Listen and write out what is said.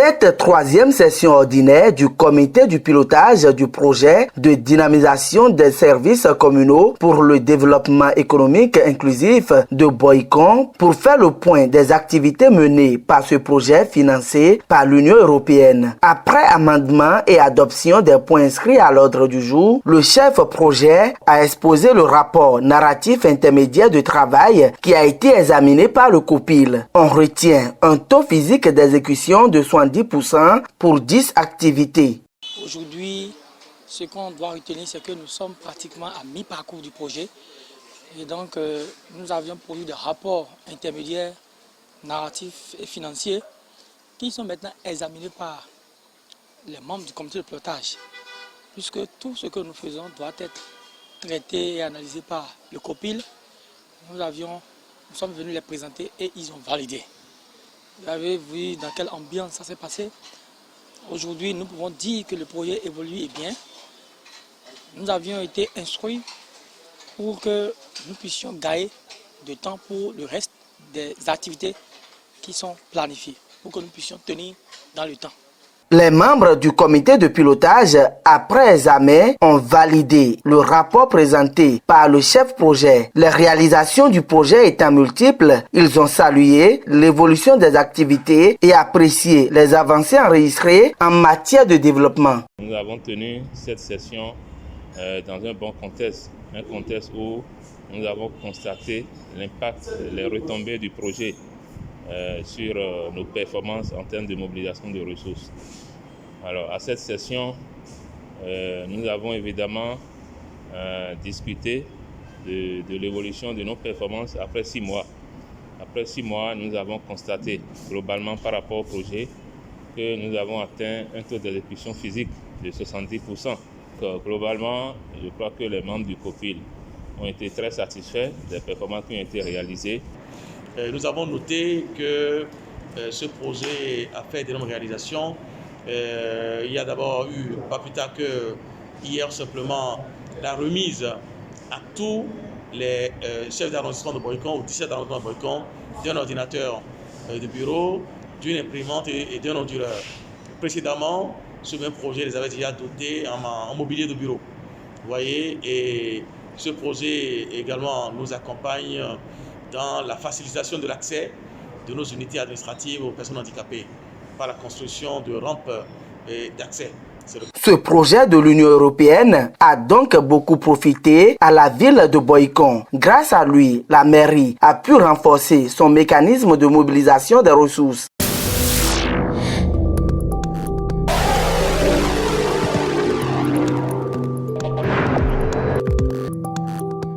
Cette troisième session ordinaire du comité du pilotage du projet de dynamisation des services communaux pour le développement économique inclusif de Boikon pour faire le point des activités menées par ce projet financé par l'Union européenne. Après amendement et adoption des points inscrits à l'ordre du jour, le chef projet a exposé le rapport narratif intermédiaire de travail qui a été examiné par le COPIL. On retient un taux physique d'exécution de 70% pour 10 activités. Aujourd'hui, ce qu'on doit retenir, c'est que nous sommes pratiquement à mi-parcours du projet. Et donc, nous avions produit des rapports intermédiaires, narratifs et financiers qui sont maintenant examinés par les membres du comité de pilotage. Puisque tout ce que nous faisons doit être traité et analysé par le COPIL. Nous sommes venus les présenter et ils ont validé. Vous avez vu dans quelle ambiance ça s'est passé. Aujourd'hui, nous pouvons dire que le projet évolue et bien. Nous avions été instruits pour que nous puissions gagner de temps pour le reste des activités qui sont planifiées, pour que nous puissions tenir dans le temps. Les membres du comité de pilotage, après examen, ont validé le rapport présenté par le chef projet. Les réalisations du projet étant multiples, ils ont salué l'évolution des activités et apprécié les avancées enregistrées en matière de développement. Nous avons tenu cette session dans un bon contexte, un contexte où nous avons constaté l'impact, les retombées du projet sur nos performances en termes de mobilisation de ressources. Alors, à cette session, nous avons évidemment discuté de l'évolution de nos performances après 6 mois. Après 6 mois, nous avons constaté globalement par rapport au projet que nous avons atteint un taux d'exécution physique de 70%. Donc, globalement, je crois que les membres du COPIL ont été très satisfaits des performances qui ont été réalisées. Nous avons noté que ce projet a fait d'énormes réalisations. Il y a d'abord eu, pas plus tard que hier simplement, la remise à tous les chefs d'arrondissement de Boikon, ou 17 arrondissements de Boikon, d'un ordinateur de bureau, d'une imprimante et d'un onduleur. Précédemment, ce même projet les avait déjà dotés en mobilier de bureau. Vous voyez, et ce projet également nous accompagne dans la facilitation de l'accès de nos unités administratives aux personnes handicapées par la construction de rampes d'accès. Ce projet de l'Union européenne a donc beaucoup profité à la ville de Boikon. Grâce à lui, la mairie a pu renforcer son mécanisme de mobilisation des ressources.